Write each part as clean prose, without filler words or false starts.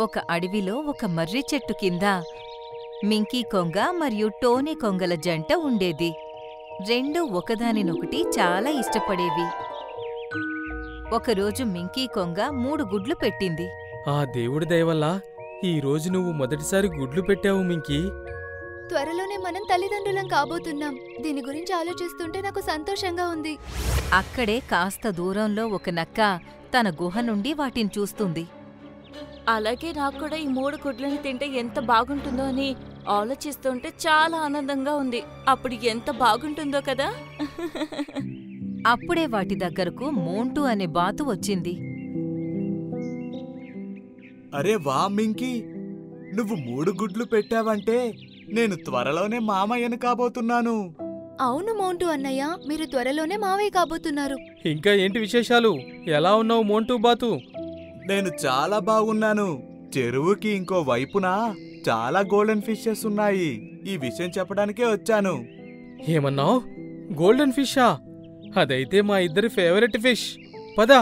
ఒక అడవిలో ఒక మర్రి చెట్టు కింద మింకీ కొంగ మరియు టోనీ కొంగల జంట ఉండేది. రెండూ ఒకదానినొకటి చాలా ఇష్టపడేవి. ఒకరోజు మింకీ కొంగ 3 గుడ్లు పెట్టింది. ఆ దేవుడి దయవల్ల ఈరోజు నువ్వు మొదటిసారి గుడ్లు పెట్టావు మింకీ. త్వరలోనే మనం తల్లిదండ్రులం కాబోతున్నాం. దీని గురించి ఆలోచిస్తుంటే నాకు సంతోషంగా ఉంది. అక్కడే కాస్త దూరంలో ఒక నక్క తన గుహ నుండి వాటిని చూస్తుంది. అలాగే నాకు కూడా ఈ 3 గుడ్లని తింటే ఎంత బాగుంటుందో అని ఆలోచిస్తుంటే చాలా ఆనందంగా ఉంది. అప్పుడు ఎంత బాగుంటుందో కదా. అప్పుడే వాటి దగ్గరకు మోంటూ అనే బాతు వచ్చింది. అరే వా మింకీ, నువ్వు 3 గుడ్లు పెట్టావంటే నేను త్వరలోనే మామయ్యను కాబోతున్నాను. అవును మోంటూ అన్నయ్య, మీరు త్వరలోనే మావయ్య కాబోతున్నారు. ఇంకా ఏంటి విశేషాలు? ఎలా ఉన్నావు మోంటూ బాతు? నేను చాలా బాగున్నాను. చెరువుకి ఇంకో వైపున చాలా గోల్డెన్ ఫిషెస్ ఉన్నాయి. ఈ విషయం చెప్పడానికే వచ్చాను. ఏమన్నావు? గోల్డెన్ ఫిషా? అదైతే మా ఇద్దరి ఫేవరెట్ ఫిష్. పద,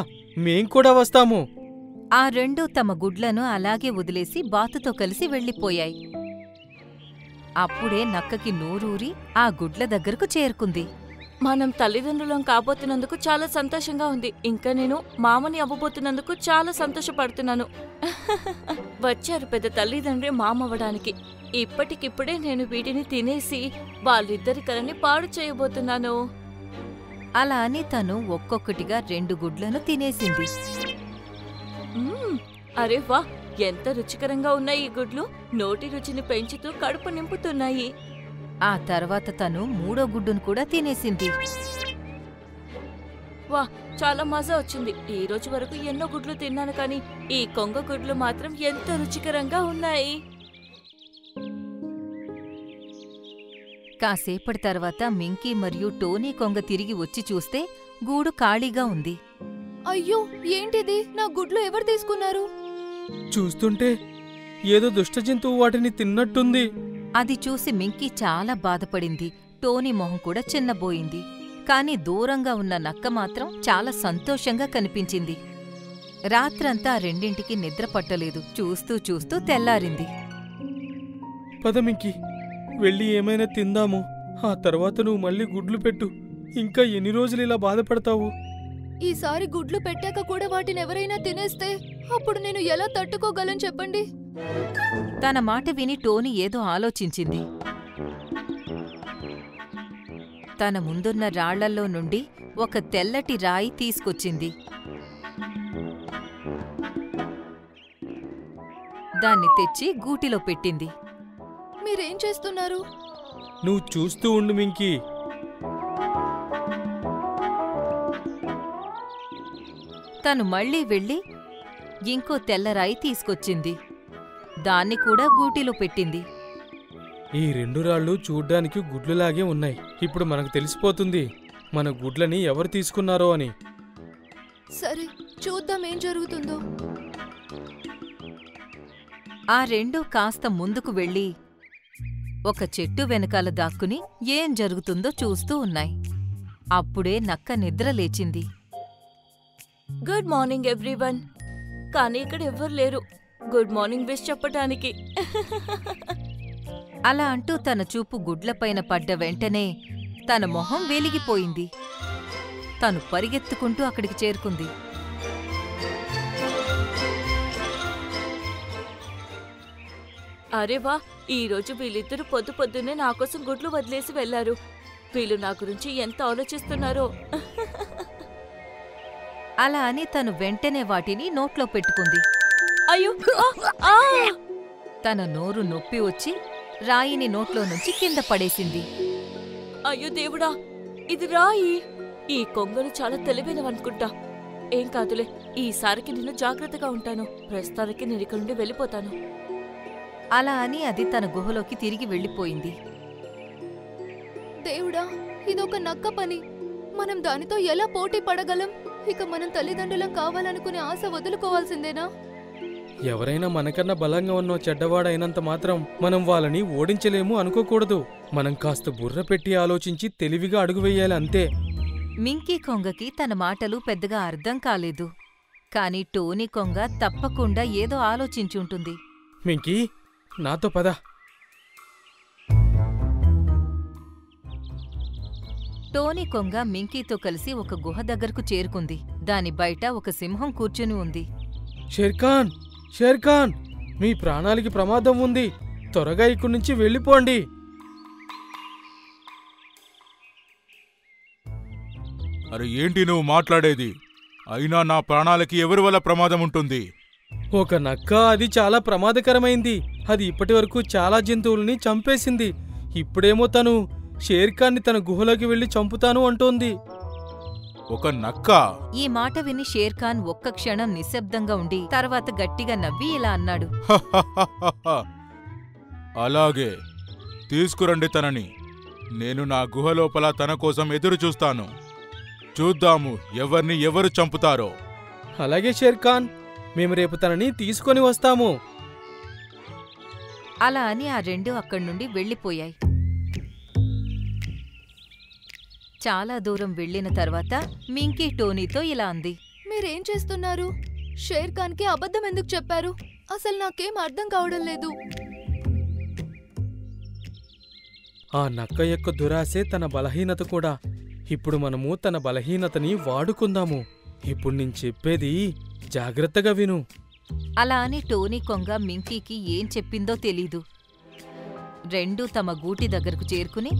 మేం కూడా వస్తాము. ఆ రెండూ తమ గుడ్లను అలాగే వదిలేసి బాతుతో కలిసి వెళ్ళిపోయాయి. అప్పుడే నక్కకి నోరూరి ఆ గుడ్ల దగ్గరకు చేరుకుంది. మనం తల్లిదండ్రులం కాబోతున్నందుకు చాలా సంతోషంగా ఉంది. ఇంకా నేను మామని అవ్వబోతున్నందుకు చాలా సంతోషపడుతున్నాను. వచ్చారు పెద్ద తల్లిదండ్రి మామవ్వడానికి. ఇప్పటికిప్పుడే నేను వీటిని తినేసి వాళ్ళిద్దరి కలని పాడు చేయబోతున్నాను. అలా అని తను ఒక్కొక్కటిగా 2 గుడ్లను తినేసింది. అరే వా, ఎంత రుచికరంగా ఉన్నాయి ఈ గుడ్లు. నోటి రుచిని పెంచుతూ కడుపు నింపుతున్నాయి. ఆ తర్వాత తను 3వ గుడ్డును కూడా తినేసింది. వా, చాలా మజా వచ్చింది. ఈ రోజు వరకు ఎన్నో గుడ్లు తిన్నాను, కానీ ఈ కొంగ గుడ్లు మాత్రం ఎంత రుచికరంగా ఉన్నాయి. కాసేపటి తర్వాత మింకీ మరియు టోనీ కొంగ తిరిగి వచ్చి చూస్తే గూడు ఖాళీగా ఉంది. అయ్యో, ఏంటిది? నా గుడ్లు ఎవరు తీసుకున్నారు? చూస్తుంటే ఏదో దుష్ట జంతువు వాటిని తిన్నట్టుంది. అది చూసి మింకీ చాలా బాధపడింది. టోనీ మొహం కూడా చిన్నబోయింది. కాని దూరంగా ఉన్న నక్క మాత్రం చాలా సంతోషంగా కనిపించింది. రాత్రంతా ఆ రెండింటికి నిద్ర పట్టలేదు. చూస్తూ చూస్తూ తెల్లారింది. పద మింకీ, వెళ్ళి ఏమైనా తిందాము. ఆ తర్వాత నువ్వు మళ్ళీ గుడ్లు పెట్టు. ఇంకా ఎన్ని రోజులు ఇలా బాధపడతావు? ఈసారి గుడ్లు పెట్టాక కూడా వాటిని ఎవరైనా తినేస్తే అప్పుడు నేను ఎలా తట్టుకోగలను చెప్పండి? తన మాట విని టోనీ ఏదో ఆలోచించింది. తన ముందున్న రాళ్లల్లో నుండి ఒక తెల్లటి రాయి తీసుకొచ్చింది. దాన్ని తెచ్చి గూటిలో పెట్టింది. మీరేం చేస్తున్నారు? నువ్వు చూస్తూ ఉండు మింకీ. తను మళ్లీ వెళ్ళి ఇంకో తెల్లరాయి తీసుకొచ్చింది. దాన్ని కూడా గూటిలో పెట్టింది. ఈ 2 రాళ్ళు చూడ్డానికి గుడ్లులాగే ఉన్నాయి. ఇప్పుడు మనకు తెలిసిపోతుంది మన గుడ్లని ఎవరు తీసుకున్నారో అని. సరే, చూద్దాం ఏం జరుగుతుందో. ఆ 2 కాస్త ముందుకు వెళ్ళి ఒక చెట్టు వెనకాల దాక్కుని ఏం జరుగుతుందో చూస్తూ ఉన్నాయి. అప్పుడే నక్క నిద్ర లేచింది. Good morning everyone. కానీ ఇక్కడ ఎవ్వరు లేరు గుడ్ మార్నింగ్ విష్ చెప్పటానికి. అలా అంటూ తన చూపు గుడ్లపైన పడ్డ వెంటనే తన మొహం వెలిగిపోయింది. తను పరిగెత్తుకుంటూ అక్కడికి చేరుకుంది. అరే వా, ఈరోజు వీళ్ళిద్దరూ పొద్దున్నే నాకోసం గుడ్లు వదిలేసి వెళ్లారు. వీళ్ళు నా గురించి ఎంత ఆలోచిస్తున్నారో. అలా అని తను వెంటనే వాటిని నోట్లో పెట్టుకుంది. అయ్యో, ఆ! తన నోరు నొప్పి వచ్చి రాయిని నోట్లో నుంచి కింద పడేసింది. అయ్యో దేవుడా, ఇది రాయి. ఈ కొంగలు చాలా తెలివైనవనుకుంటా. ఏం కాదులే, ఈసారికి నేను జాగ్రత్తగా ఉంటాను. ప్రస్తుతానికి నేను ఇక్కడి నుండి వెళ్ళిపోతాను. అలా అని అది తన గుహలోకి తిరిగి వెళ్ళిపోయింది. దేవుడా, ఇదొక నక్క పని. మనం దానితో ఎలా పోటీ పడగలం? ఇక మనం తల్లిదండ్రులం కావాలనుకునే ఆశ వదులుకోవాల్సిందేనా? ఎవరైనా మనకన్నా బలంగా ఉన్న చెడ్డవాడైనంత మాత్రం మనం వాళ్ళని ఓడించలేము అనుకోకూడదు. మనం కాస్త బుర్ర పెట్టి ఆలోచించి తెలివిగా అడుగు వెయ్యాలి అంతే. మింకీ కొంగకి తన మాటలు పెద్దగా అర్థం కాలేదు. కాని టోనీ కొంగ తప్పకుండా ఏదో ఆలోచించుంటుంది. మింకీ, నాతో పద. టోనీ కొంగ మింకీతో కలిసి ఒక గుహ దగ్గరకు చేరుకుంది. దాని బయట ఒక సింహం కూర్చుని ఉంది. షేర్ఖాన్, షేర్ఖాన్, మీ ప్రాణాలకి ప్రమాదం ఉంది. త్వరగా ఇక్కడి నుంచి వెళ్ళిపోండి. అరే ఏంటి నువ్వు మాట్లాడేది? అయినా నా ప్రాణాలకి ఎవరి వల్ల ప్రమాదం ఉంటుంది? ఒక నక్క, అది చాలా ప్రమాదకరమైంది. అది ఇప్పటివరకు చాలా జంతువుల్ని చంపేసింది. ఇప్పుడేమో తను షేర్ఖాన్ని తన గుహలోకి వెళ్లి చంపుతాను అంటోంది. ఒక నక్క? ఈ మాట విని షేర్ఖాన్ ఒక్క క్షణం నిశ్శబ్దంగా ఉండి తర్వాత గట్టిగా నవ్వి ఇలా అన్నాడు. అలాగే, తీసుకురండి తనని. నేను నా గుహ లోపల తన కోసం ఎదురు చూస్తాను. చూద్దాము ఎవరిని ఎవరు చంపుతారో. అలాగే షేర్ఖాన్, మేము రేపు తనని తీసుకొని వస్తాము. అలా అని ఆ రెండు అక్కడి నుండి వెళ్ళిపోయాయి. చాలా దూరం వెళ్లిన తర్వాత మింకీ టోనీతో ఇలా అంది. మీరేం చేస్తున్నారు? షేర్ఖాన్కి అబద్ధం ఎందుకు చెప్పారు? అసలు నాకేం అర్థం కావడం లేదు. ఆ నక్క యొక్క దురాశే తన బలహీనత కూడా. ఇప్పుడు మనము తన బలహీనతని వాడుకుందాము. ఇప్పుడు నేను చెప్పేది జాగ్రత్తగా విను. అలా అని టోనీ కొంగ మింకీకి ఏం చెప్పిందో తెలీదు. రెండూ తమ గూటి దగ్గరకు చేరుకుని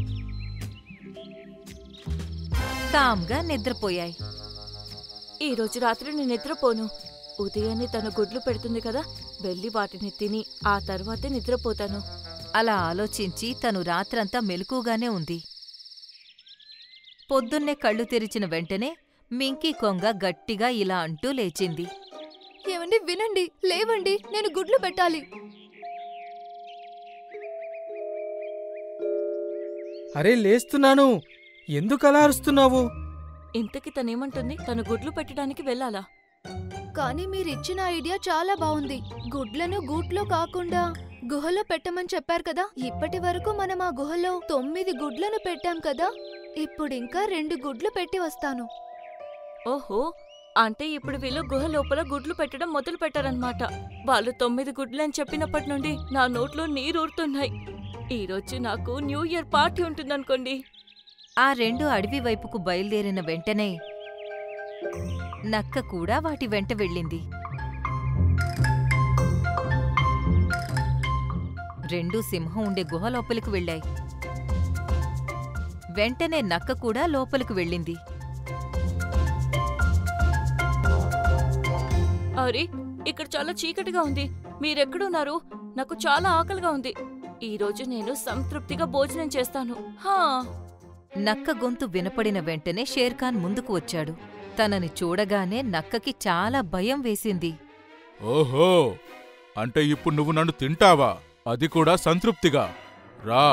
కామ్గా నిద్రపోయాయి. ఈరోజు రాత్రి నేను నిద్రపోను. ఉదయాన్నే తన గుడ్లు పెడుతుంది కదా, వెళ్ళి వాటిని తిని ఆ తర్వాతే నిద్రపోతాను. అలా ఆలోచించి తను రాత్రంతా మెలకుగానే ఉంది. పొద్దున్నే కళ్ళు తెరిచిన వెంటనే మింకీ కొంగ గట్టిగా ఇలా అంటూ లేచింది. ఏమండి, వినండి, లేవండి, నేను గుడ్లు పెట్టాలి. అరే లేస్తున్నాను, ఎందుకలా అరుస్తున్నావు? ఇంతకి తనేమంటుంది? తను గుడ్లు పెట్టడానికి వెళ్ళాలా? కానీ మీరిచ్చిన ఐడియా చాలా బావుంది. గుడ్లను గూట్లో కాకుండా గుహలో పెట్టమని చెప్పారు కదా. ఇప్పటి వరకు మనం ఆ గుహలో 9 గుడ్లను పెట్టాం కదా. ఇప్పుడింకా 2 గుడ్లు పెట్టి వస్తాను. ఓహో, అంటే ఇప్పుడు వీళ్ళు గుహ లోపల గుడ్లు పెట్టడం మొదలు పెట్టారన్నమాట. వాళ్ళు 9 గుడ్లు అని చెప్పినప్పటి నుండి నా నోట్లో నీరూరుతున్నాయి. ఈరోజు నాకు న్యూ ఇయర్ పార్టీ ఉంటుందనుకోండి. ఆ రెండు అడవి వైపుకు బయలుదేరిన వెంటనే నక్క కూడా వాటి వెంట వెళ్ళింది. రెండూ సింహం ఉండే గుహ లోపలికి వెళ్ళాయి. వెంటనే నక్క కూడా లోపలికి వెళ్ళింది. అరే, ఇక్కడ చాలా చీకటిగా ఉంది. మీరెక్కడున్నారు? నాకు చాలా ఆకలిగా ఉంది. ఈరోజు నేను సంతృప్తిగా భోజనం చేస్తాను. నక్క గొంతు వినపడిన వెంటనే షేర్ఖాన్ ముందుకు వచ్చాడు. తనని చూడగానే నక్కకి చాలా భయం వేసింది. ఓహో, అంటే ఇప్పుడు నువ్వు నన్ను తింటావా? అది కూడా సంతృప్తిగా? రా,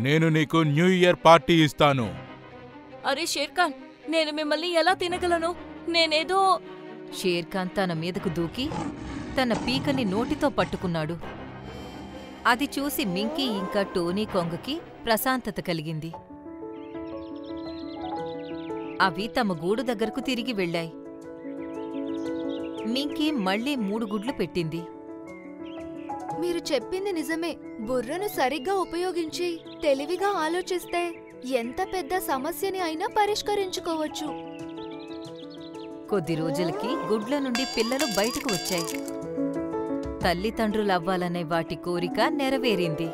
నేను నీకు న్యూ ఇయర్ పార్టీ ఇస్తాను. అరే షేర్ఖాన్, నేను మిమ్మల్ని ఎలా తినగలను? నేనేదో... షేర్ఖాన్ తన మీదకు దూకి తన పీకని నోటితో పట్టుకున్నాడు. అది చూసి మింకీ ఇంకా టోనీ కొంగకి ప్రశాంతత కలిగింది. అవి తమ గూడు దగ్గరకు తిరిగి వెళ్ళాయి. మింకీ మళ్లీ 3 గుడ్లు పెట్టింది. మీరు చెప్పింది నిజమే. బుర్రను సరిగ్గా ఉపయోగించి తెలివిగా ఆలోచిస్తే ఎంత పెద్ద సమస్యని అయినా పరిష్కరించుకోవచ్చు. కొద్ది రోజులకి గుడ్ల నుండి పిల్లలు బయటకు వచ్చాయి. తల్లిదండ్రులవ్వాలనే వాటి కోరిక నెరవేరింది.